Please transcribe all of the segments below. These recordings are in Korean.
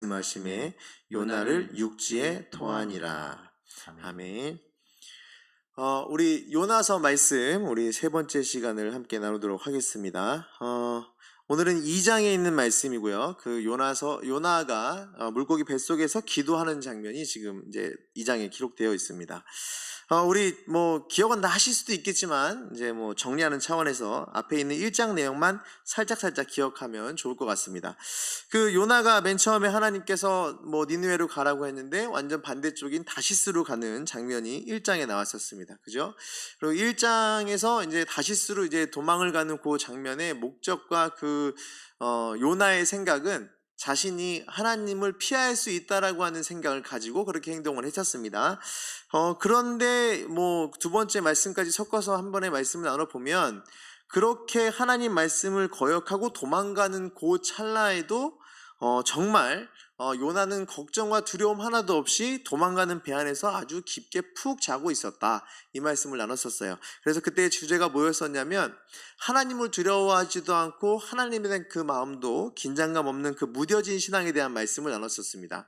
말씀하심에 요나를 육지에 토하니라. 아멘. 우리 요나서 말씀 우리 세 번째 시간을 함께 나누도록 하겠습니다. 오늘은 2장에 있는 말씀이고요. 그 요나가 물고기 뱃속에서 기도하는 장면이 지금 이제 2장에 기록되어 있습니다. 우리 기억은 다 하실 수도 있겠지만 이제 정리하는 차원에서 앞에 있는 1장 내용만 살짝 기억하면 좋을 것 같습니다. 그 요나가 맨 처음에 하나님께서 니느웨로 가라고 했는데 완전 반대쪽인 다시스로 가는 장면이 1장에 나왔었습니다. 그죠? 그리고 1장에서 이제 다시스로 이제 도망을 가는 그 장면의 목적과 요나의 생각은 자신이 하나님을 피할 수 있다라고 하는 생각을 가지고 그렇게 행동을 했었습니다. 그런데 두 번째 말씀까지 섞어서 한 번의 말씀을 나눠보면 그렇게 하나님 말씀을 거역하고 도망가는 그 찰나에도 정말 요나는 걱정과 두려움 하나도 없이 도망가는 배 안에서 아주 깊게 푹 자고 있었다, 이 말씀을 나눴었어요. 그래서 그때의 주제가 뭐였었냐면 하나님을 두려워하지도 않고 하나님에 대한 그 마음도 긴장감 없는 그 무뎌진 신앙에 대한 말씀을 나눴었습니다.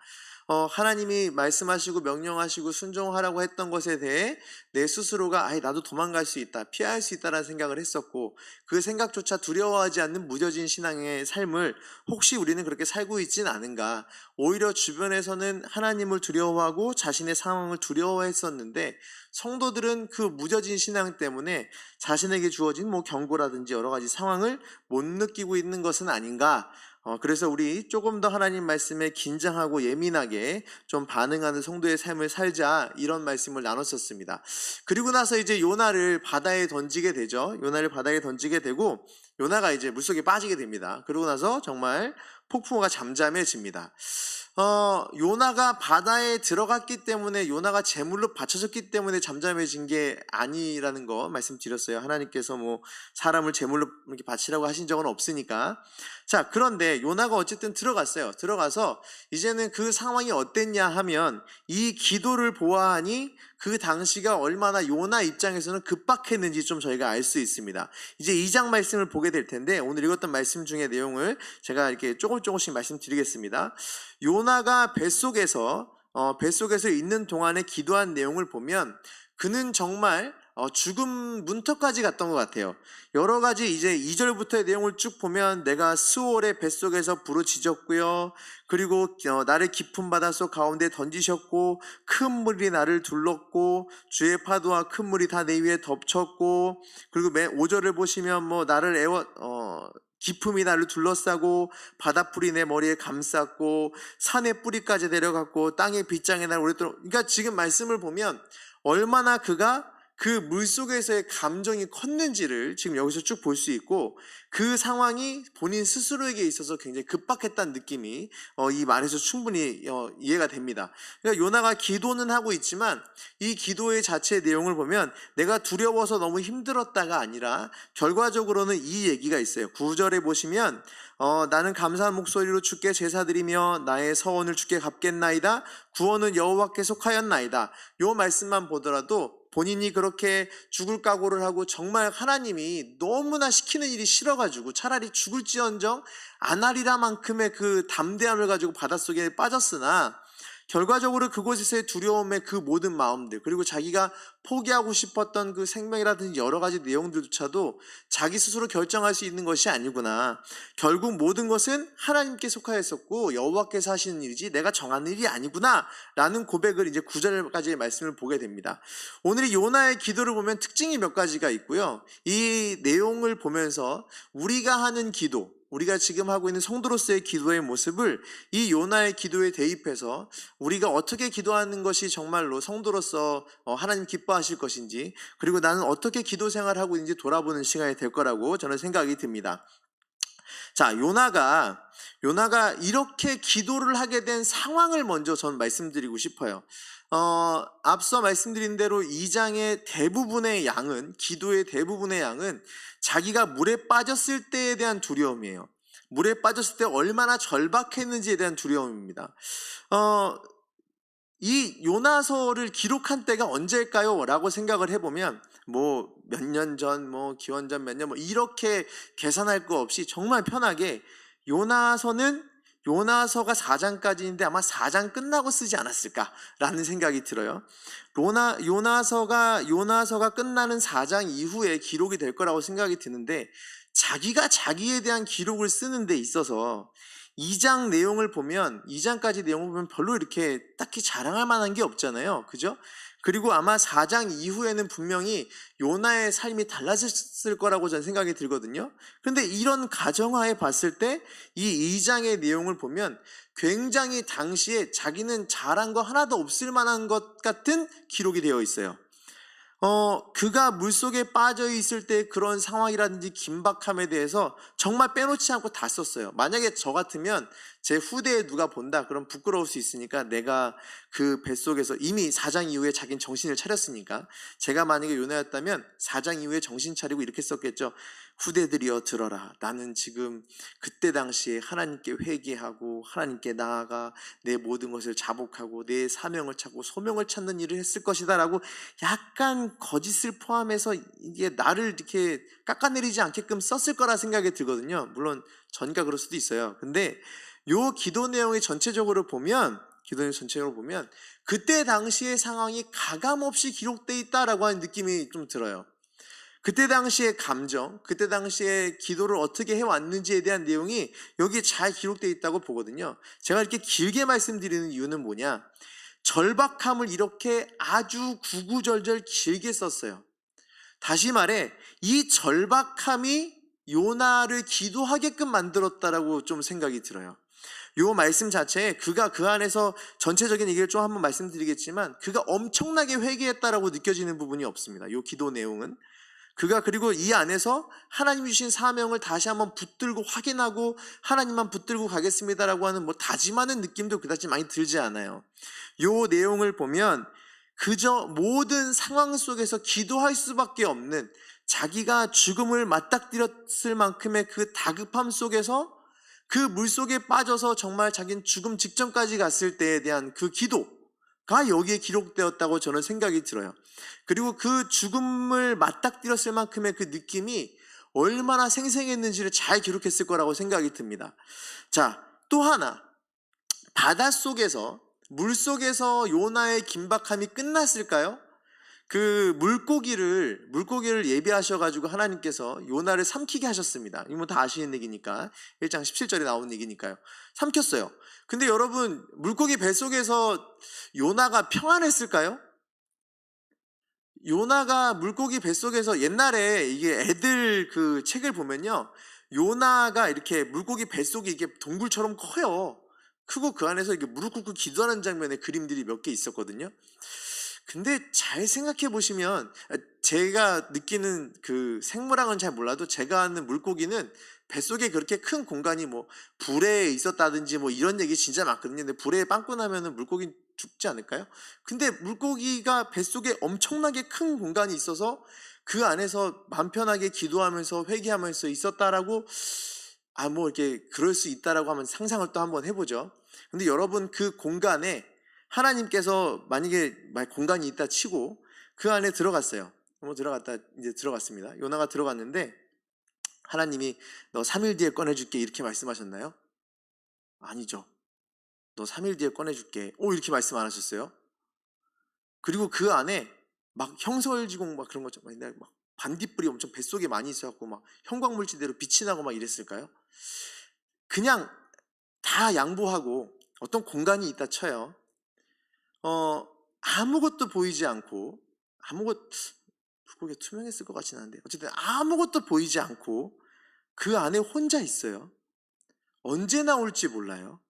하나님이 말씀하시고 명령하시고 순종하라고 했던 것에 대해 내 스스로가 나도 도망갈 수 있다, 피할 수 있다라는 생각을 했었고, 그 생각조차 두려워하지 않는 무뎌진 신앙의 삶을 혹시 우리는 그렇게 살고 있진 않은가. 오히려 주변에서는 하나님을 두려워하고 자신의 상황을 두려워했었는데 성도들은 그 무뎌진 신앙 때문에 자신에게 주어진 경고라든지 여러 가지 상황을 못 느끼고 있는 것은 아닌가. 그래서 우리 조금 더 하나님 말씀에 긴장하고 예민하게 좀 반응하는 성도의 삶을 살자, 이런 말씀을 나눴었습니다. 그리고 나서 이제 요나를 바다에 던지게 되죠. 요나를 바다에 던지게 되고 요나가 이제 물속에 빠지게 됩니다. 그러고 나서 정말 폭풍우가 잠잠해집니다. 요나가 바다에 들어갔기 때문에, 요나가 제물로 바쳐졌기 때문에 잠잠해진 게 아니라는 거 말씀드렸어요. 하나님께서 사람을 제물로 이렇게 바치라고 하신 적은 없으니까. 자, 그런데 요나가 어쨌든 들어갔어요. 들어가서 이제는 그 상황이 어땠냐 하면 이 기도를 보아하니 그 당시가 얼마나 요나 입장에서는 급박했는지 좀 저희가 알 수 있습니다. 이제 2장 말씀을 보게 될 텐데 오늘 읽었던 말씀 중에 내용을 제가 이렇게 조금씩 말씀드리겠습니다. 요나가 뱃속에서 있는 동안에 기도한 내용을 보면 그는 정말 죽음 문턱까지 갔던 것 같아요. 여러 가지 이제 2절부터의 내용을 쭉 보면 내가 스올의 뱃속에서 부르짖었고요. 그리고 나를 깊은 바닷속 가운데 던지셨고 큰 물이 나를 둘렀고 주의 파도와 큰 물이 다 내 위에 덮쳤고, 그리고 5절을 보시면 나를 기품이 나를 둘러싸고 바닷불이 내 머리에 감쌌고 산의 뿌리까지 내려갔고 땅의 빗장에 나를 오랫도록. 그러니까 지금 말씀을 보면 얼마나 그가 그 물속에서의 감정이 컸는지를 지금 여기서 쭉 볼 수 있고, 그 상황이 본인 스스로에게 있어서 굉장히 급박했다는 느낌이 이 말에서 충분히 이해가 됩니다. 그러니까 요나가 기도는 하고 있지만 이 기도의 자체의 내용을 보면 내가 두려워서 너무 힘들었다가 아니라 결과적으로는 이 얘기가 있어요. 9절에 보시면 나는 감사한 목소리로 주께 제사드리며 나의 서원을 주께 갚겠나이다. 구원은 여호와께 속하였나이다. 요 말씀만 보더라도 본인이 그렇게 죽을 각오를 하고 정말 하나님이 너무나 시키는 일이 싫어가지고 차라리 죽을지언정 안 하리라 만큼의 그 담대함을 가지고 바닷속에 빠졌으나 결과적으로 그곳에서의 두려움의 그 모든 마음들, 그리고 자기가 포기하고 싶었던 그 생명이라든지 여러 가지 내용들조차도 자기 스스로 결정할 수 있는 것이 아니구나. 결국 모든 것은 하나님께 속하였었고 여호와께서 하시는 일이지 내가 정하는 일이 아니구나 라는 고백을 이제 9절까지의 말씀을 보게 됩니다. 오늘 이 요나의 기도를 보면 특징이 몇 가지가 있고요. 이 내용을 보면서 우리가 하는 기도, 우리가 지금 하고 있는 성도로서의 기도의 모습을 이 요나의 기도에 대입해서 우리가 어떻게 기도하는 것이 정말로 성도로서 하나님 기뻐하실 것인지, 그리고 나는 어떻게 기도 생활을 하고 있는지 돌아보는 시간이 될 거라고 저는 생각이 듭니다. 자, 요나가 이렇게 기도를 하게 된 상황을 먼저 전 말씀드리고 싶어요. 앞서 말씀드린 대로 2장의 대부분의 양은, 기도의 대부분의 양은 자기가 물에 빠졌을 때에 대한 두려움이에요. 물에 빠졌을 때 얼마나 절박했는지에 대한 두려움입니다. 이 요나서를 기록한 때가 언제일까요? 라고 생각을 해보면 몇 년 전, 기원전 몇 년 이렇게 계산할 거 없이 정말 편하게 요나서는 요나서가 4장까지인데 아마 4장 끝나고 쓰지 않았을까라는 생각이 들어요. 요나서가 끝나는 4장 이후에 기록이 될 거라고 생각이 드는데, 자기가 자기에 대한 기록을 쓰는 데 있어서 2장 내용을 보면, 2장까지 내용을 보면 별로 이렇게 딱히 자랑할 만한 게 없잖아요. 그죠? 그리고 아마 4장 이후에는 분명히 요나의 삶이 달라졌을 거라고 저는 생각이 들거든요. 그런데 이런 가정하에 봤을 때 이 2장의 내용을 보면 굉장히 당시에 자기는 잘한 거 하나도 없을 만한 것 같은 기록이 되어 있어요. 그가 물속에 빠져 있을 때 그런 상황이라든지 긴박함에 대해서 정말 빼놓지 않고 다 썼어요. 만약에 저 같으면 제 후대에 누가 본다 그럼 부끄러울 수 있으니까, 내가 그 뱃속에서 이미 4장 이후에 자기는 정신을 차렸으니까, 제가 만약에 요나였다면 4장 이후에 정신 차리고 이렇게 썼겠죠. 후대들이여 들어라. 나는 지금 그때 당시에 하나님께 회개하고 하나님께 나아가 내 모든 것을 자복하고 내 사명을 찾고 소명을 찾는 일을 했을 것이다 라고 약간 거짓을 포함해서 이게 나를 이렇게 깎아내리지 않게끔 썼을 거라 생각이 들거든요. 물론 전가 그럴 수도 있어요. 근데 요 기도 내용의 전체적으로 보면 그때 당시의 상황이 가감없이 기록되어 있다라고 하는 느낌이 좀 들어요. 그때 당시의 감정, 그때 당시에 기도를 어떻게 해왔는지에 대한 내용이 여기에 잘 기록되어 있다고 보거든요. 제가 이렇게 길게 말씀드리는 이유는 뭐냐, 절박함을 이렇게 아주 구구절절 길게 썼어요. 다시 말해 이 절박함이 요나를 기도하게끔 만들었다라고 좀 생각이 들어요. 요 말씀 자체에 그가 그 안에서 전체적인 얘기를 좀 한번 말씀드리겠지만, 그가 엄청나게 회개했다라고 느껴지는 부분이 없습니다. 요 기도 내용은 그가 그리고 이 안에서 하나님이 주신 사명을 다시 한번 붙들고 확인하고 하나님만 붙들고 가겠습니다라고 하는 뭐 다짐하는 느낌도 그다지 많이 들지 않아요. 요 내용을 보면 그저 모든 상황 속에서 기도할 수밖에 없는, 자기가 죽음을 맞닥뜨렸을 만큼의 그 다급함 속에서 그 물속에 빠져서 정말 자기는 죽음 직전까지 갔을 때에 대한 그 기도가 여기에 기록되었다고 저는 생각이 들어요. 그리고 그 죽음을 맞닥뜨렸을 만큼의 그 느낌이 얼마나 생생했는지를 잘 기록했을 거라고 생각이 듭니다. 자, 또 하나, 바닷속에서 물속에서 요나의 긴박함이 끝났을까요? 그 물고기를 예비하셔가지고 하나님께서 요나를 삼키게 하셨습니다. 이거 다 아시는 얘기니까, 1장 17절에 나오는 얘기니까요. 삼켰어요. 근데 여러분, 물고기 뱃속에서 요나가 평안했을까요? 요나가 물고기 뱃속에서, 옛날에 이게 애들 그 책을 보면요, 요나가 이렇게 물고기 뱃속이 이게 동굴처럼 커요. 크고 그 안에서 이렇게 무릎 꿇고 기도하는 장면의 그림들이 몇 개 있었거든요. 근데 잘 생각해 보시면, 제가 느끼는 그 생물학은 잘 몰라도 제가 아는 물고기는 뱃속에 그렇게 큰 공간이 뭐 불에 있었다든지 뭐 이런 얘기 진짜 많거든요. 근데 불에 빵꾸 나면은 물고기 죽지 않을까요? 근데 물고기가 뱃속에 엄청나게 큰 공간이 있어서 그 안에서 맘 편하게 기도하면서 회개하면서 있었다라고, 뭐 이렇게 그럴 수 있다라고 하면 상상을 또 한번 해보죠. 근데 여러분, 그 공간에 하나님께서 만약에 공간이 있다 치고 그 안에 들어갔어요. 이제 들어갔습니다. 요나가 들어갔는데 하나님이 너 3일 뒤에 꺼내줄게 이렇게 말씀하셨나요? 아니죠. 너 3일 뒤에 꺼내줄게 이렇게 말씀 안 하셨어요? 그리고 그 안에 막 형설지공 막 그런 거죠. 막 반딧불이 엄청 뱃속에 많이 있어갖고 막 형광물질대로 빛이 나고 막 이랬을까요? 그냥 다 양보하고 어떤 공간이 있다 쳐요. 아무것도 보이지 않고, 물고기가 투명했을 것 같지는 않은데, 어쨌든 아무것도 보이지 않고 그 안에 혼자 있어요. 언제 나올지 몰라요.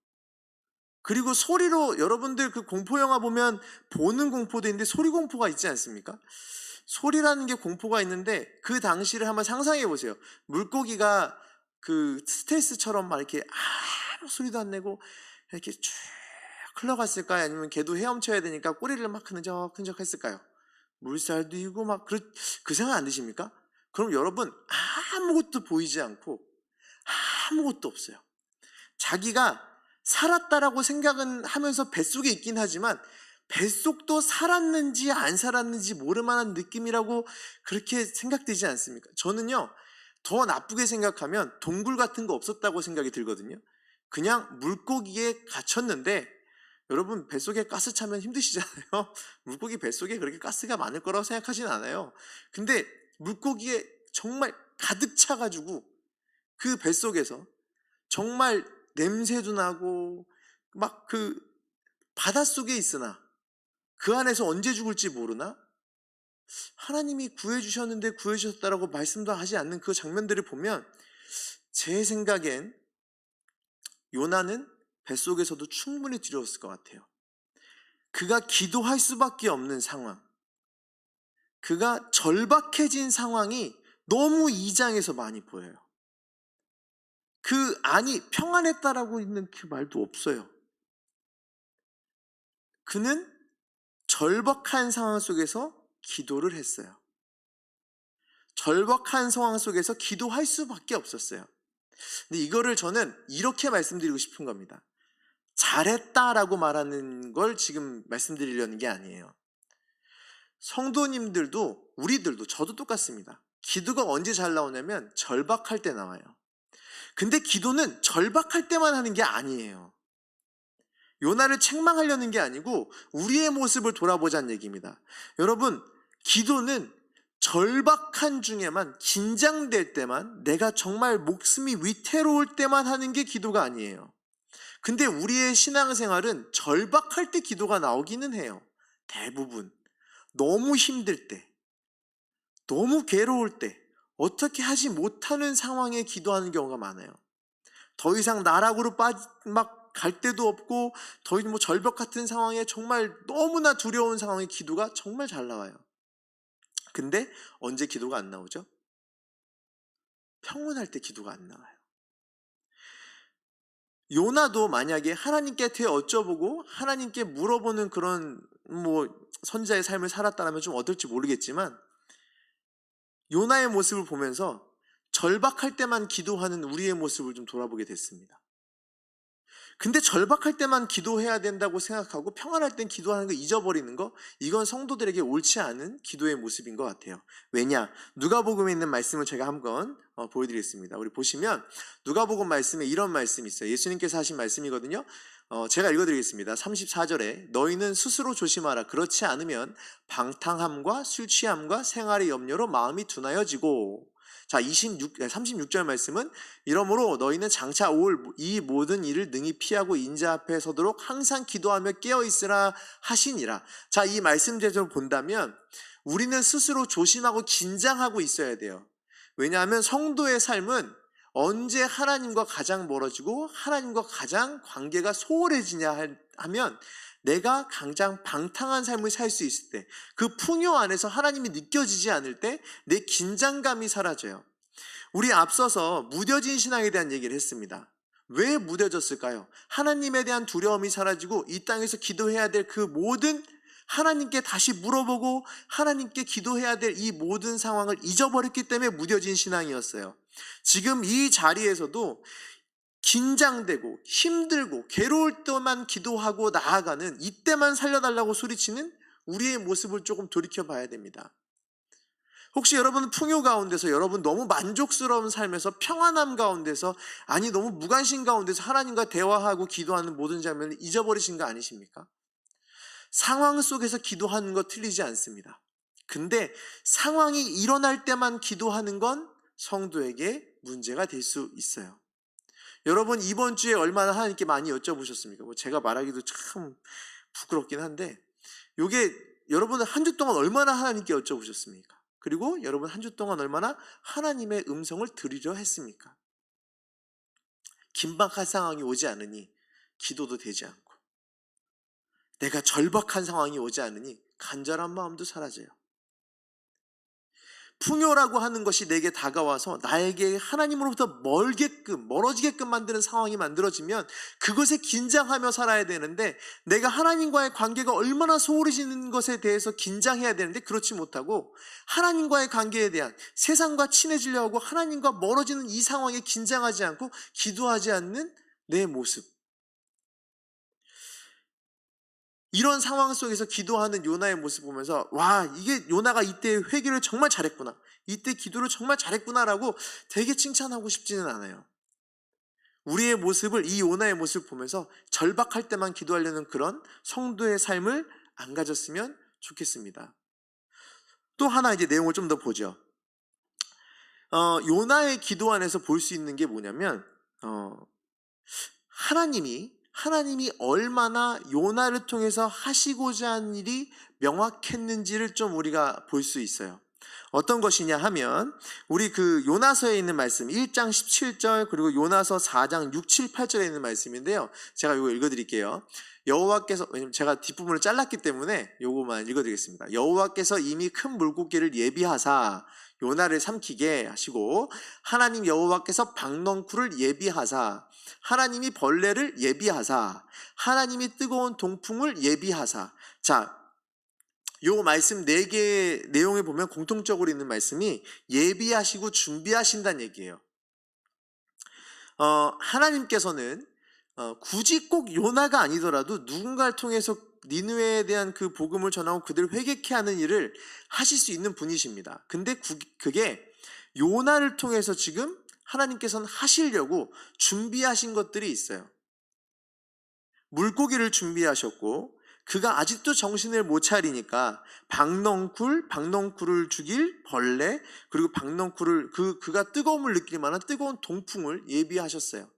그리고 소리로, 여러분들 그 공포영화 보면 보는 공포도 있는데 소리 공포가 있지 않습니까? 소리라는 게 공포가 있는데, 그 당시를 한번 상상해 보세요. 물고기가 그 스텔스처럼 막 이렇게 아무 소리도 안 내고 이렇게 쭉 흘러갔을까요? 아니면 걔도 헤엄쳐야 되니까 꼬리를 막 흔적흔적 했을까요? 물살도 이고 막 그 생각 안 드십니까? 그럼 여러분, 아무것도 보이지 않고 아무것도 없어요. 자기가 살았다라고 생각은 하면서 뱃속에 있긴 하지만 뱃속도 살았는지 안 살았는지 모를만한 느낌이라고 그렇게 생각되지 않습니까? 저는요, 더 나쁘게 생각하면 동굴 같은 거 없었다고 생각이 들거든요. 그냥 물고기에 갇혔는데, 여러분 뱃속에 가스 차면 힘드시잖아요. 물고기 뱃속에 그렇게 가스가 많을 거라고 생각하진 않아요. 근데 물고기에 정말 가득 차가지고 그 뱃속에서 정말 냄새도 나고 막 그 바닷속에 있으나 그 안에서 언제 죽을지 모르나 하나님이 구해주셨는데 구해주셨다라고 말씀도 하지 않는 그 장면들을 보면 제 생각엔 요나는 뱃속에서도 충분히 두려웠을 것 같아요. 그가 기도할 수밖에 없는 상황, 그가 절박해진 상황이 너무 이 장에서 많이 보여요. 그 안이 평안했다라고 있는 그 말도 없어요. 그는 절박한 상황 속에서 기도를 했어요. 절박한 상황 속에서 기도할 수밖에 없었어요. 근데 이거를 저는 이렇게 말씀드리고 싶은 겁니다. 잘했다라고 말하는 걸 지금 말씀드리려는 게 아니에요. 성도님들도 우리들도 저도 똑같습니다. 기도가 언제 잘 나오냐면 절박할 때 나와요. 근데 기도는 절박할 때만 하는 게 아니에요. 요나를 책망하려는 게 아니고 우리의 모습을 돌아보자는 얘기입니다. 여러분, 기도는 절박한 중에만, 긴장될 때만, 내가 정말 목숨이 위태로울 때만 하는 게 기도가 아니에요. 근데 우리의 신앙생활은 절박할 때 기도가 나오기는 해요. 대부분. 너무 힘들 때, 너무 괴로울 때, 어떻게 하지 못하는 상황에 기도하는 경우가 많아요. 더 이상 나락으로 막 갈 데도 없고, 더 이상 절벽 같은 상황에 정말 너무나 두려운 상황에 기도가 정말 잘 나와요. 근데 언제 기도가 안 나오죠? 평온할 때 기도가 안 나와요. 요나도 만약에 하나님께 여쭤보고 하나님께 물어보는 그런 선지자의 삶을 살았다면 좀 어떨지 모르겠지만, 요나의 모습을 보면서 절박할 때만 기도하는 우리의 모습을 좀 돌아보게 됐습니다. 근데 절박할 때만 기도해야 된다고 생각하고 평안할 땐 기도하는 거 잊어버리는 거, 이건 성도들에게 옳지 않은 기도의 모습인 것 같아요. 왜냐? 누가복음에 있는 말씀을 제가 한번 보여드리겠습니다. 우리 보시면 누가복음 말씀에 이런 말씀이 있어요. 예수님께서 하신 말씀이거든요. 제가 읽어드리겠습니다. 34절에 너희는 스스로 조심하라. 그렇지 않으면 방탕함과 술 취함과 생활의 염려로 마음이 둔하여지고. 자, 36절 말씀은 이러므로 너희는 장차 올 이 모든 일을 능히 피하고 인자 앞에 서도록 항상 기도하며 깨어있으라 하시니라. 자, 이 말씀대로 본다면 우리는 스스로 조심하고 긴장하고 있어야 돼요. 왜냐하면 성도의 삶은 언제 하나님과 가장 멀어지고 하나님과 가장 관계가 소홀해지냐 하면 내가 가장 방탕한 삶을 살 수 있을 때, 그 풍요 안에서 하나님이 느껴지지 않을 때 내 긴장감이 사라져요. 우리 앞서서 무뎌진 신앙에 대한 얘기를 했습니다. 왜 무뎌졌을까요? 하나님에 대한 두려움이 사라지고 이 땅에서 기도해야 될 그 모든, 하나님께 다시 물어보고 하나님께 기도해야 될 이 모든 상황을 잊어버렸기 때문에 무뎌진 신앙이었어요. 지금 이 자리에서도 긴장되고 힘들고 괴로울 때만 기도하고 나아가는, 이때만 살려달라고 소리치는 우리의 모습을 조금 돌이켜 봐야 됩니다. 혹시 여러분은 풍요 가운데서, 여러분 너무 만족스러운 삶에서, 평안함 가운데서, 아니 너무 무관심 가운데서 하나님과 대화하고 기도하는 모든 장면을 잊어버리신 거 아니십니까? 상황 속에서 기도하는 거 틀리지 않습니다. 근데 상황이 일어날 때만 기도하는 건 성도에게 문제가 될 수 있어요. 여러분 이번 주에 얼마나 하나님께 많이 여쭤보셨습니까? 제가 말하기도 참 부끄럽긴 한데, 요게 여러분은 한 주 동안 얼마나 하나님께 여쭤보셨습니까? 그리고 여러분 한 주 동안 얼마나 하나님의 음성을 들으려 했습니까? 긴박한 상황이 오지 않으니 기도도 되지 않고, 내가 절박한 상황이 오지 않으니 간절한 마음도 사라져요. 풍요라고 하는 것이 내게 다가와서 나에게 하나님으로부터 멀어지게끔 만드는 상황이 만들어지면 그것에 긴장하며 살아야 되는데, 내가 하나님과의 관계가 얼마나 소홀해지는 것에 대해서 긴장해야 되는데 그렇지 못하고, 하나님과의 관계에 대한, 세상과 친해지려 하고 하나님과 멀어지는 이 상황에 긴장하지 않고 기도하지 않는 내 모습, 이런 상황 속에서 기도하는 요나의 모습 보면서, 와, 이게 요나가 이때 회개를 정말 잘했구나, 이때 기도를 정말 잘했구나라고 되게 칭찬하고 싶지는 않아요. 우리의 모습을, 이 요나의 모습을 보면서 절박할 때만 기도하려는 그런 성도의 삶을 안 가졌으면 좋겠습니다. 또 하나 이제 내용을 좀 더 보죠. 요나의 기도 안에서 볼 수 있는 게 뭐냐면, 하나님이 얼마나 요나를 통해서 하시고자 하는 일이 명확했는지를 좀 우리가 볼 수 있어요. 어떤 것이냐 하면, 우리 그 요나서에 있는 말씀 1장 17절, 그리고 요나서 4장 6, 7, 8절에 있는 말씀인데요. 제가 이거 읽어드릴게요. 여호와께서, 왜냐면 제가 뒷부분을 잘랐기 때문에 요거만 읽어드리겠습니다. 여호와께서 이미 큰 물고기를 예비하사 요나를 삼키게 하시고, 하나님 여호와께서 박넝쿨을 예비하사, 하나님이 벌레를 예비하사, 하나님이 뜨거운 동풍을 예비하사. 자, 요 말씀 4개의 내용에 보면 공통적으로 있는 말씀이 예비하시고 준비하신다는 얘기예요. 하나님께서는 굳이 꼭 요나가 아니더라도 누군가를 통해서 니느웨에 대한 그 복음을 전하고 그들을 회개케 하는 일을 하실 수 있는 분이십니다. 근데 그게 요나를 통해서 지금 하나님께서는 하시려고 준비하신 것들이 있어요. 물고기를 준비하셨고, 그가 아직도 정신을 못 차리니까 박넝쿨을 죽일 벌레, 그리고 그가 뜨거움을 느낄 만한 뜨거운 동풍을 예비하셨어요.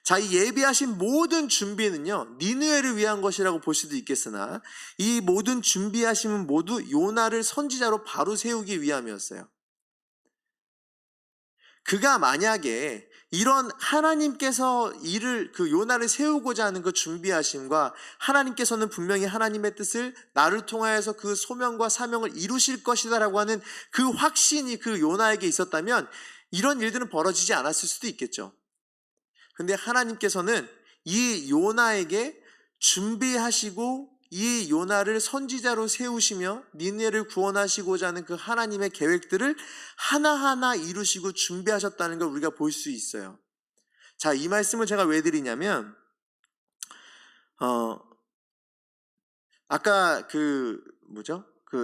자, 이 예비하신 모든 준비는요, 니느웨를 위한 것이라고 볼 수도 있겠으나, 이 모든 준비하심은 모두 요나를 선지자로 바로 세우기 위함이었어요. 그가 만약에 이런 하나님께서 요나를 세우고자 하는 그 준비하심과, 하나님께서는 분명히 하나님의 뜻을 나를 통하여서 그 소명과 사명을 이루실 것이다라고 하는 그 확신이 그 요나에게 있었다면 이런 일들은 벌어지지 않았을 수도 있겠죠. 근데 하나님께서는 이 요나에게 준비하시고 이 요나를 선지자로 세우시며 니느웨를 구원하시고자 하는 그 하나님의 계획들을 하나하나 이루시고 준비하셨다는 걸 우리가 볼 수 있어요. 자, 이 말씀을 제가 왜 드리냐면, 아까 그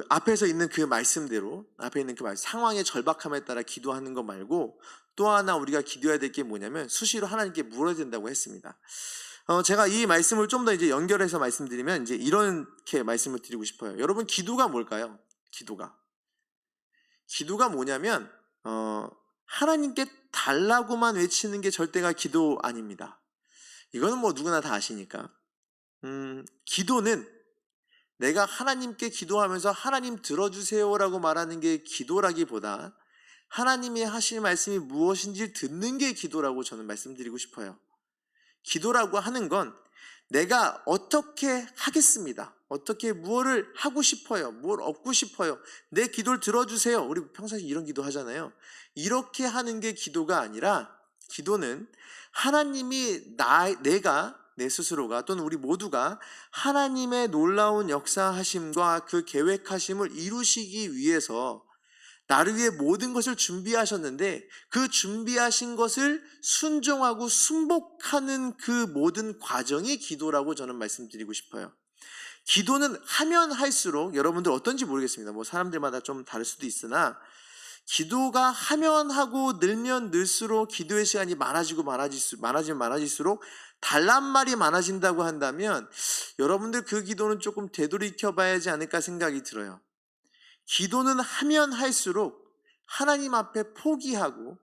앞에서 있는 그 말씀대로, 앞에 있는 그 상황의 절박함에 따라 기도하는 것 말고 또 하나 우리가 기도해야 될 게 뭐냐면, 수시로 하나님께 물어야 된다고 했습니다. 제가 이 말씀을 좀 더 이제 연결해서 말씀드리면 이제 이렇게 말씀을 드리고 싶어요. 여러분, 기도가 뭘까요? 기도가 뭐냐면, 하나님께 달라고만 외치는 게 절대가 기도 아닙니다. 이거는 뭐 누구나 다 아시니까. 기도는 내가 하나님께 기도하면서 하나님 들어주세요라고 말하는 게 기도라기보다 하나님이 하실 말씀이 무엇인지 듣는 게 기도라고 저는 말씀드리고 싶어요. 기도라고 하는 건 내가 어떻게 하겠습니다. 어떻게 무엇을 하고 싶어요. 뭘 얻고 싶어요. 내 기도를 들어주세요. 우리 평소에 이런 기도 하잖아요. 이렇게 하는 게 기도가 아니라, 기도는 하나님이 내가 내 스스로가 또는 우리 모두가 하나님의 놀라운 역사하심과 그 계획하심을 이루시기 위해서 나를 위해 모든 것을 준비하셨는데, 그 준비하신 것을 순종하고 순복하는 그 모든 과정이 기도라고 저는 말씀드리고 싶어요. 기도는 하면 할수록, 여러분들 어떤지 모르겠습니다. 뭐 사람들마다 좀 다를 수도 있으나, 기도가 하면 하고 늘면 늘수록 기도의 시간이 많아지면 많아질수록 달란 말이 많아진다고 한다면 여러분들 그 기도는 조금 되돌이켜 봐야지 않을까 생각이 들어요. 기도는 하면 할수록 하나님 앞에 포기하고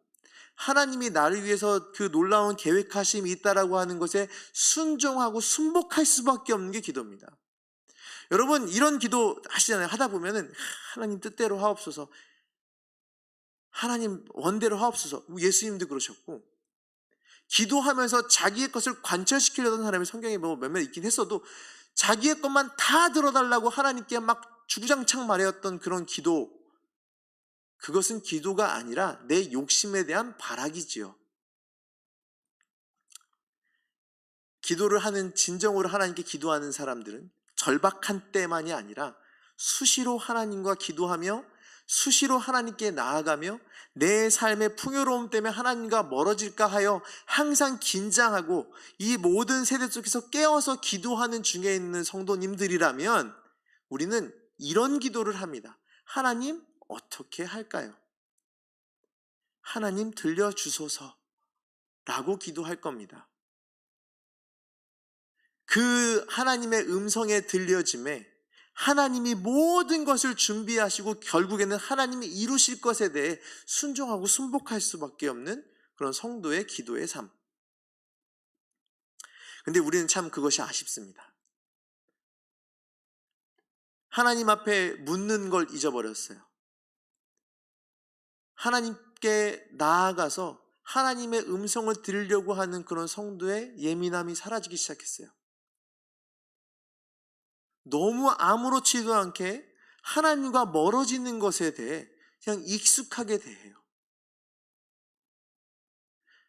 하나님이 나를 위해서 그 놀라운 계획하심이 있다라고 하는 것에 순종하고 순복할 수밖에 없는 게 기도입니다. 여러분, 이런 기도 하시잖아요. 하다 보면은 하나님 뜻대로 하옵소서, 하나님 원대로 하옵소서. 예수님도 그러셨고, 기도하면서 자기의 것을 관철시키려던 사람이 성경에 뭐 몇몇 있긴 했어도 자기의 것만 다 들어달라고 하나님께 막 주구장창 말했던 그런 기도, 그것은 기도가 아니라 내 욕심에 대한 발악이지요. 기도를 하는, 진정으로 하나님께 기도하는 사람들은 절박한 때만이 아니라 수시로 하나님과 기도하며 수시로 하나님께 나아가며 내 삶의 풍요로움 때문에 하나님과 멀어질까 하여 항상 긴장하고 이 모든 세대 속에서 깨어서 기도하는 중에 있는 성도님들이라면 우리는 이런 기도를 합니다. 하나님, 어떻게 할까요? 하나님, 들려주소서. 라고 기도할 겁니다. 그 하나님의 음성에 들려짐에 하나님이 모든 것을 준비하시고 결국에는 하나님이 이루실 것에 대해 순종하고 순복할 수밖에 없는 그런 성도의 기도의 삶. 근데 우리는 참 그것이 아쉽습니다. 하나님 앞에 묻는 걸 잊어버렸어요. 하나님께 나아가서 하나님의 음성을 들으려고 하는 그런 성도의 예민함이 사라지기 시작했어요. 너무 아무렇지도 않게 하나님과 멀어지는 것에 대해 그냥 익숙하게 대해요.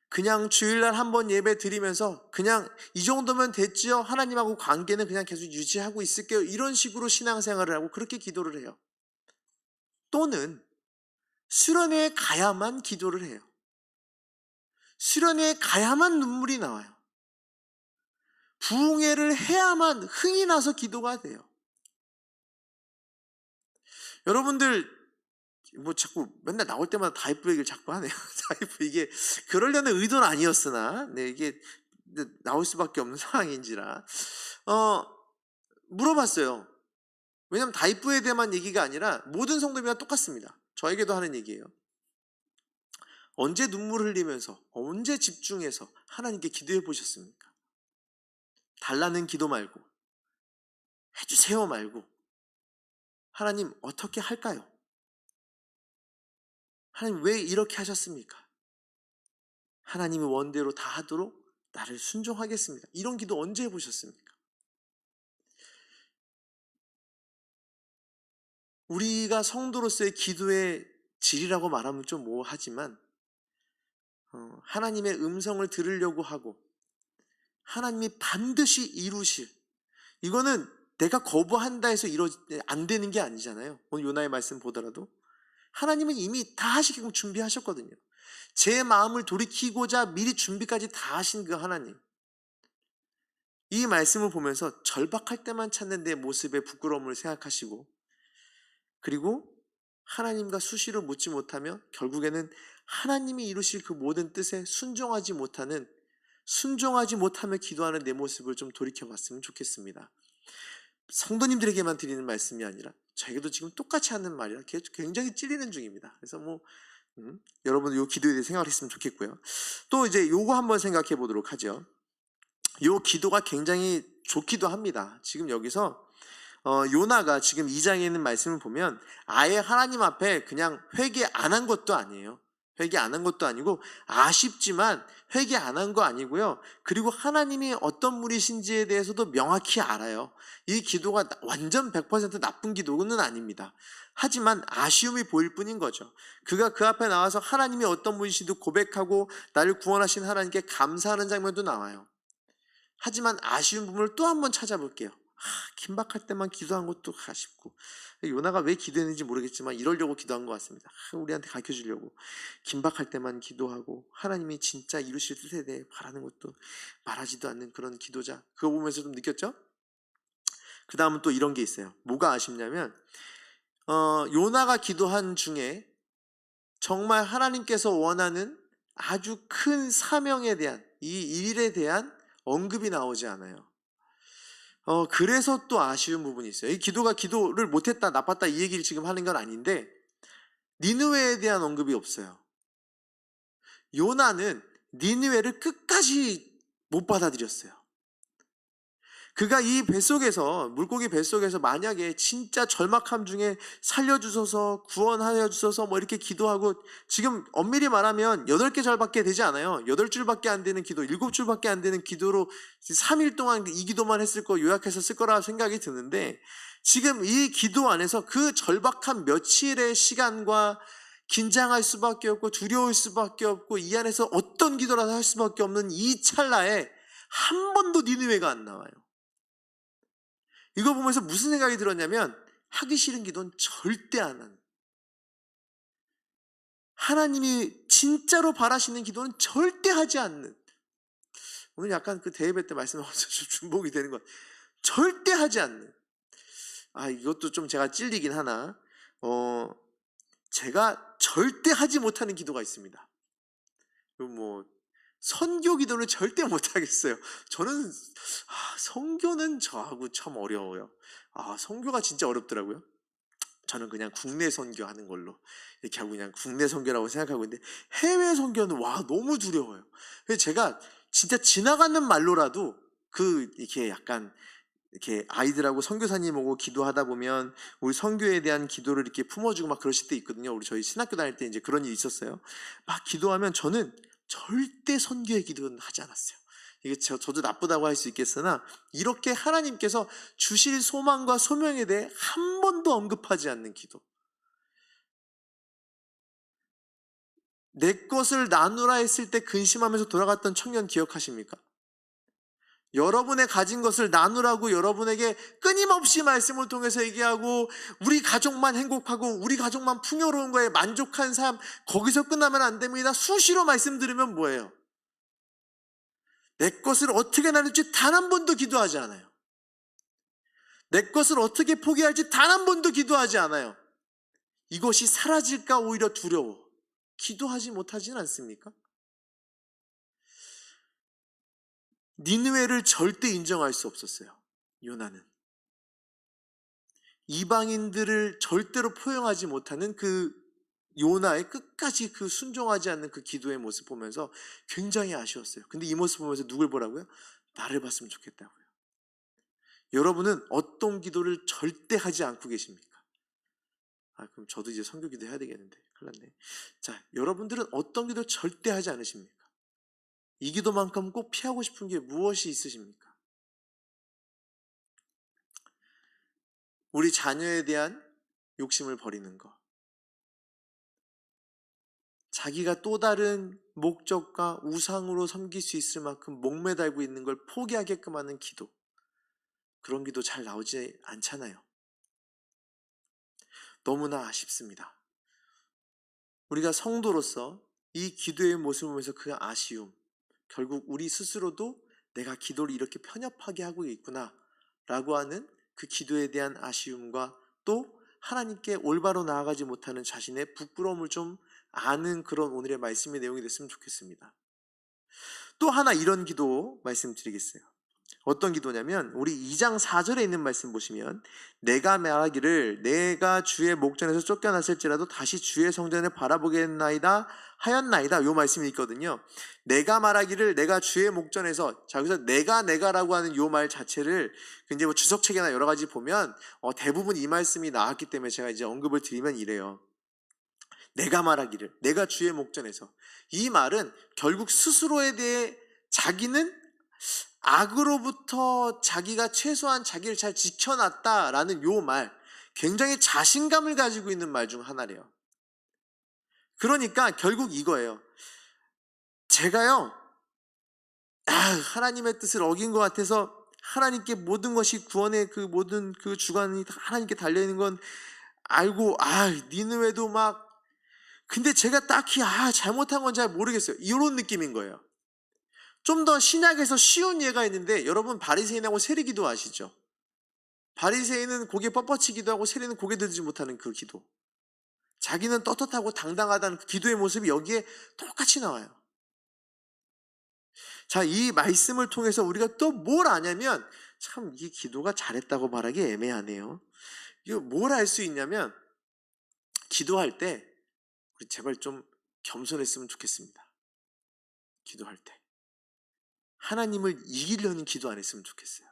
그냥 주일날 한번 예배 드리면서 그냥 이 정도면 됐지요. 하나님하고 관계는 그냥 계속 유지하고 있을게요. 이런 식으로 신앙생활을 하고 그렇게 기도를 해요. 또는 수련회에 가야만 기도를 해요. 수련회에 가야만 눈물이 나와요. 부흥회를 해야만 흥이 나서 기도가 돼요. 여러분들 뭐 자꾸 맨날 나올 때마다 다이브 얘기를 자꾸 하네요. 다이브 이게 그러려는 의도는 아니었으나 이게 나올 수밖에 없는 상황인지라 물어봤어요. 왜냐하면 다이브에 대한 얘기가 아니라 모든 성도들이랑 똑같습니다. 저에게도 하는 얘기예요. 언제 눈물 흘리면서 언제 집중해서 하나님께 기도해 보셨습니까? 달라는 기도 말고 해주세요 말고 하나님 어떻게 할까요? 하나님 왜 이렇게 하셨습니까? 하나님의 원대로 다 하도록 나를 순종하겠습니다. 이런 기도 언제 해보셨습니까? 우리가 성도로서의 기도의 질이라고 말하면 좀 뭐하지만 하나님의 음성을 들으려고 하고 하나님이 반드시 이루실, 이거는 내가 거부한다 해서 안 되는 게 아니잖아요. 오늘 요나의 말씀 보더라도 하나님은 이미 다 하시게끔 준비하셨거든요. 제 마음을 돌이키고자 미리 준비까지 다 하신 그 하나님, 이 말씀을 보면서 절박할 때만 찾는 내 모습의 부끄러움을 생각하시고, 그리고 하나님과 수시로 묻지 못하며 결국에는 하나님이 이루실 그 모든 뜻에 순종하지 못하며 기도하는 내 모습을 좀 돌이켜봤으면 좋겠습니다. 성도님들에게만 드리는 말씀이 아니라 저에게도 지금 똑같이 하는 말이라 굉장히 찔리는 중입니다. 그래서 여러분 요 기도에 대해 생각을 했으면 좋겠고요. 또 이제 요거 한번 생각해 보도록 하죠. 요 기도가 굉장히 좋기도 합니다. 지금 여기서 요나가 지금 2장에 있는 말씀을 보면 아예 하나님 앞에 그냥 회개 안 한 것도 아니에요. 회개 안 한 것도 아니고 아쉽지만 회개 안 한 거 아니고요. 그리고 하나님이 어떤 분이신지에 대해서도 명확히 알아요. 이 기도가 완전 100% 나쁜 기도는 아닙니다. 하지만 아쉬움이 보일 뿐인 거죠. 그가 그 앞에 나와서 하나님이 어떤 분이신지도 고백하고 나를 구원하신 하나님께 감사하는 장면도 나와요. 하지만 아쉬운 부분을 또 한번 찾아볼게요. 긴박할 때만 기도한 것도 아쉽고, 요나가 왜 기도했는지 모르겠지만 이러려고 기도한 것 같습니다. 우리한테 가르쳐주려고 긴박할 때만 기도하고 하나님이 진짜 이루실 뜻에 대해 바라는 것도 말하지도 않는 그런 기도자, 그거 보면서 좀 느꼈죠? 그 다음은 또 이런 게 있어요. 뭐가 아쉽냐면 요나가 기도한 중에 정말 하나님께서 원하는 아주 큰 사명에 대한, 이 일에 대한 언급이 나오지 않아요. 그래서 또 아쉬운 부분이 있어요. 이 기도가 기도를 못했다, 나빴다 이 얘기를 지금 하는 건 아닌데, 니느웨에 대한 언급이 없어요. 요나는 니느웨를 끝까지 못 받아들였어요. 그가 이 뱃속에서, 물고기 뱃속에서 만약에 진짜 절박함 중에 살려주소서, 구원하여 주소서 뭐 이렇게 기도하고, 지금 엄밀히 말하면 8개 절밖에 되지 않아요. 8줄밖에 안 되는 기도, 7줄밖에 안 되는 기도로 3일 동안 이 기도만 했을 거 요약해서 쓸 거라 생각이 드는데, 지금 이 기도 안에서 그 절박한 며칠의 시간과 긴장할 수밖에 없고 두려울 수밖에 없고 이 안에서 어떤 기도라도 할 수밖에 없는 이 찰나에 한 번도 니느웨가 안 나와요. 이거 보면서 무슨 생각이 들었냐면, 하기 싫은 기도는 절대 안 하는, 하나님이 진짜로 바라시는 기도는 절대 하지 않는, 오늘 약간 그 대예배 때 말씀하면서 좀 중복이 되는 것, 절대 하지 않는, 이것도 좀 제가 찔리긴 하나, 제가 절대 하지 못하는 기도가 있습니다. 뭐 선교 기도를 절대 못하겠어요. 저는 선교는 저하고 참 어려워요. 선교가 진짜 어렵더라고요. 저는 그냥 국내 선교하는 걸로 이렇게 하고 그냥 국내 선교라고 생각하고 있는데, 해외 선교는 너무 두려워요. 그래서 제가 진짜 지나가는 말로라도 이렇게 약간 이렇게 아이들하고 선교사님 오고 기도하다 보면 우리 선교에 대한 기도를 이렇게 품어주고 막 그러실 때 있거든요. 우리 저희 신학교 다닐 때 이제 그런 일이 있었어요. 막 기도하면 저는 절대 선교의 기도는 하지 않았어요. 이게 저도 나쁘다고 할 수 있겠으나, 이렇게 하나님께서 주실 소망과 소명에 대해 한 번도 언급하지 않는 기도. 내 것을 나누라 했을 때 근심하면서 돌아갔던 청년 기억하십니까? 여러분의 가진 것을 나누라고 여러분에게 끊임없이 말씀을 통해서 얘기하고, 우리 가족만 행복하고 우리 가족만 풍요로운 거에 만족한 삶, 거기서 끝나면 안 됩니다. 수시로 말씀 들으면 뭐예요? 내 것을 어떻게 나눌지 단 한 번도 기도하지 않아요. 내 것을 어떻게 포기할지 단 한 번도 기도하지 않아요. 이것이 사라질까 오히려 두려워 기도하지 못하진 않습니까? 니느웨를 절대 인정할 수 없었어요. 요나는 이방인들을 절대로 포용하지 못하는 요나의 끝까지 순종하지 않는 기도의 모습 보면서 굉장히 아쉬웠어요. 근데 이 모습 보면서 누굴 보라고요? 나를 봤으면 좋겠다고요. 여러분은 어떤 기도를 절대 하지 않고 계십니까? 그럼 저도 이제 선교 기도 해야 되겠는데 큰일 났네. 자, 여러분들은 어떤 기도 절대 하지 않으십니까? 이 기도만큼 꼭 피하고 싶은 게 무엇이 있으십니까? 우리 자녀에 대한 욕심을 버리는 것, 자기가 또 다른 목적과 우상으로 섬길 수 있을 만큼 목매달고 있는 걸 포기하게끔 하는 기도, 그런 기도 잘 나오지 않잖아요. 너무나 아쉽습니다. 우리가 성도로서 이 기도의 모습을 보면서 그 아쉬움, 결국 우리 스스로도 내가 기도를 이렇게 편협하게 하고 있구나 라고 하는 그 기도에 대한 아쉬움과, 또 하나님께 올바로 나아가지 못하는 자신의 부끄러움을 좀 아는 그런 오늘의 말씀의 내용이 됐으면 좋겠습니다. 또 하나 이런 기도 말씀드리겠어요. 어떤 기도냐면, 우리 2장 4절에 있는 말씀 보시면, 내가 말하기를 내가 주의 목전에서 쫓겨났을지라도 다시 주의 성전을 바라보겠나이다 하였나이다, 요 말씀이 있거든요. 내가 말하기를 내가 주의 목전에서, 자, 여기서 내가라고 하는 요 말 자체를 굉장히 주석책이나 여러 가지 보면 대부분 이 말씀이 나왔기 때문에 제가 이제 언급을 드리면 이래요. 내가 말하기를 내가 주의 목전에서, 이 말은 결국 스스로에 대해 자기는 악으로부터 자기가 최소한 자기를 잘 지켜놨다라는 요 말, 굉장히 자신감을 가지고 있는 말 중 하나래요. 그러니까 결국 이거예요. 제가요, 하나님의 뜻을 어긴 것 같아서, 하나님께 모든 것이 구원의 모든 주관이 다 하나님께 달려있는 건 알고, 니느웨도 막, 근데 제가 딱히 잘못한 건 잘 모르겠어요, 이런 느낌인 거예요. 좀 더 신약에서 쉬운 예가 있는데, 여러분 바리새인하고 세리기도 아시죠? 바리새인은 고개 뻣뻣이 기도하고 세리는 고개 들지 못하는 그 기도, 자기는 떳떳하고 당당하다는 그 기도의 모습이 여기에 똑같이 나와요. 자, 이 말씀을 통해서 우리가 또 뭘 아냐면, 참 이 기도가 잘했다고 말하기 애매하네요. 이거 뭘 알 수 있냐면, 기도할 때 우리 제발 좀 겸손했으면 좋겠습니다. 기도할 때 하나님을 이기려는 기도 안 했으면 좋겠어요.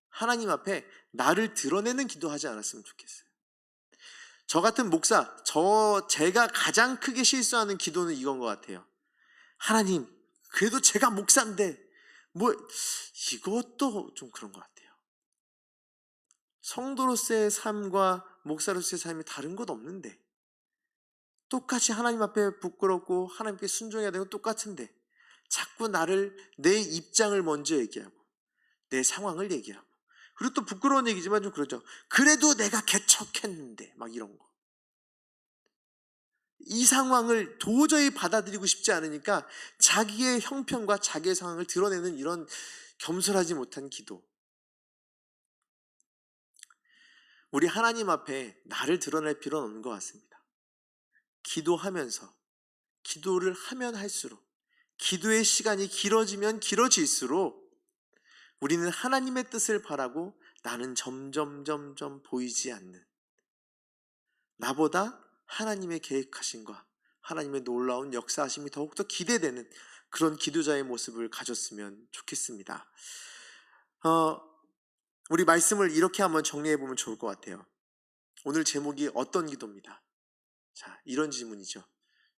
하나님 앞에 나를 드러내는 기도하지 않았으면 좋겠어요. 저 같은 목사, 제가 가장 크게 실수하는 기도는 이건 것 같아요. 하나님, 그래도 제가 목사인데 이것도 좀 그런 것 같아요. 성도로서의 삶과 목사로서의 삶이 다른 것 없는데, 똑같이 하나님 앞에 부끄럽고 하나님께 순종해야 되는 건 똑같은데, 자꾸 내 입장을 먼저 얘기하고 내 상황을 얘기하고, 그리고 또 부끄러운 얘기지만 좀 그러죠. 그래도 내가 개척했는데 막 이런 거. 이 상황을 도저히 받아들이고 싶지 않으니까 자기의 형편과 자기의 상황을 드러내는 이런 겸손하지 못한 기도. 우리 하나님 앞에 나를 드러낼 필요는 없는 것 같습니다. 기도하면서, 기도를 하면 할수록, 기도의 시간이 길어지면 길어질수록 우리는 하나님의 뜻을 바라고 나는 점점 보이지 않는, 나보다 하나님의 계획하심과 하나님의 놀라운 역사하심이 더욱더 기대되는 그런 기도자의 모습을 가졌으면 좋겠습니다. 우리 말씀을 이렇게 한번 정리해 보면 좋을 것 같아요. 오늘 제목이 어떤 기도입니다. 자, 이런 질문이죠.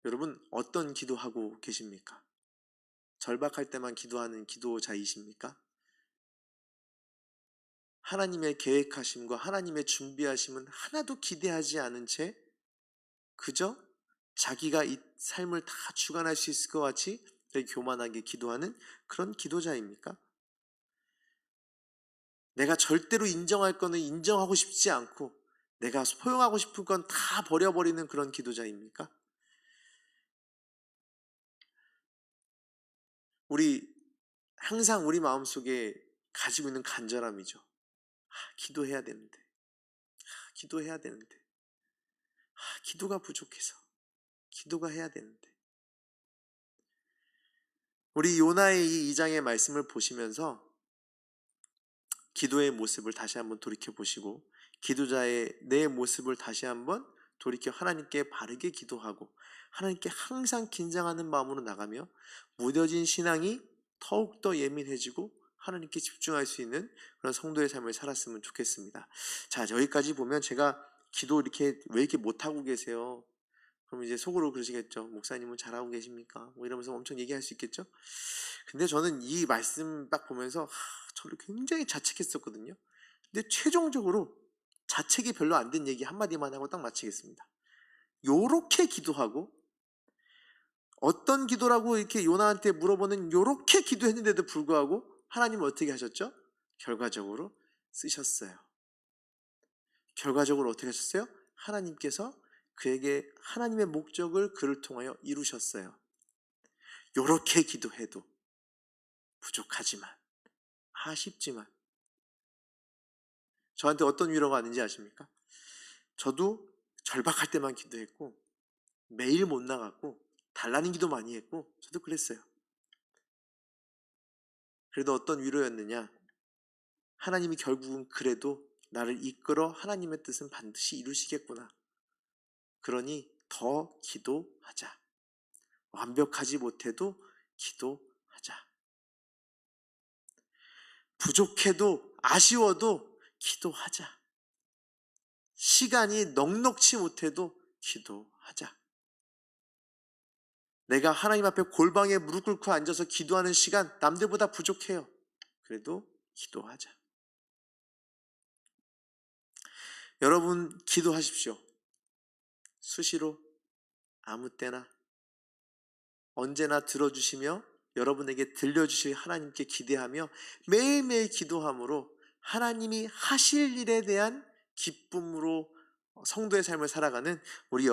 여러분, 어떤 기도하고 계십니까? 절박할 때만 기도하는 기도자이십니까? 하나님의 계획하심과 하나님의 준비하심은 하나도 기대하지 않은 채 그저 자기가 이 삶을 다 주관할 수 있을 것 같이 되게 교만하게 기도하는 그런 기도자입니까? 내가 절대로 인정할 거는 인정하고 싶지 않고 내가 포용하고 싶은 건 다 버려버리는 그런 기도자입니까? 항상 우리 마음속에 가지고 있는 간절함이죠. 기도해야 되는데, 기도해야 되는데, 기도가 부족해서, 기도가 해야 되는데. 우리 요나의 이 2장의 말씀을 보시면서 기도의 모습을 다시 한번 돌이켜 보시고 기도자의 내 모습을 다시 한번 돌이켜 하나님께 바르게 기도하고 하나님께 항상 긴장하는 마음으로 나가며 무뎌진 신앙이 더욱더 예민해지고 하나님께 집중할 수 있는 그런 성도의 삶을 살았으면 좋겠습니다. 자, 여기까지 보면 제가 기도 이렇게 왜 이렇게 못하고 계세요? 그럼 이제 속으로 그러시겠죠. 목사님은 잘하고 계십니까? 뭐 이러면서 엄청 얘기할 수 있겠죠. 근데 저는 이 말씀 딱 보면서 저를 굉장히 자책했었거든요. 근데 최종적으로 자책이 별로 안 된 얘기 한마디만 하고 딱 마치겠습니다. 요렇게 기도하고 어떤 기도라고 이렇게 요나한테 물어보는 요렇게 기도했는데도 불구하고 하나님은 어떻게 하셨죠? 결과적으로 쓰셨어요. 결과적으로 어떻게 하셨어요? 하나님께서 그에게 하나님의 목적을 그를 통하여 이루셨어요. 요렇게 기도해도 부족하지만 아쉽지만 저한테 어떤 위로가 왔는지 아십니까? 저도 절박할 때만 기도했고 매일 못 나갔고 달라는 기도 많이 했고 저도 그랬어요. 그래도 어떤 위로였느냐? 하나님이 결국은 그래도 나를 이끌어 하나님의 뜻은 반드시 이루시겠구나. 그러니 더 기도하자. 완벽하지 못해도 기도하자. 부족해도 아쉬워도 기도하자. 시간이 넉넉치 못해도 기도하자. 내가 하나님 앞에 골방에 무릎 꿇고 앉아서 기도하는 시간 남들보다 부족해요. 그래도 기도하자. 여러분 기도하십시오. 수시로 아무 때나 언제나 들어주시며 여러분에게 들려주실 하나님께 기대하며 매일매일 기도함으로 하나님이 하실 일에 대한 기쁨으로 성도의 삶을 살아가는 우리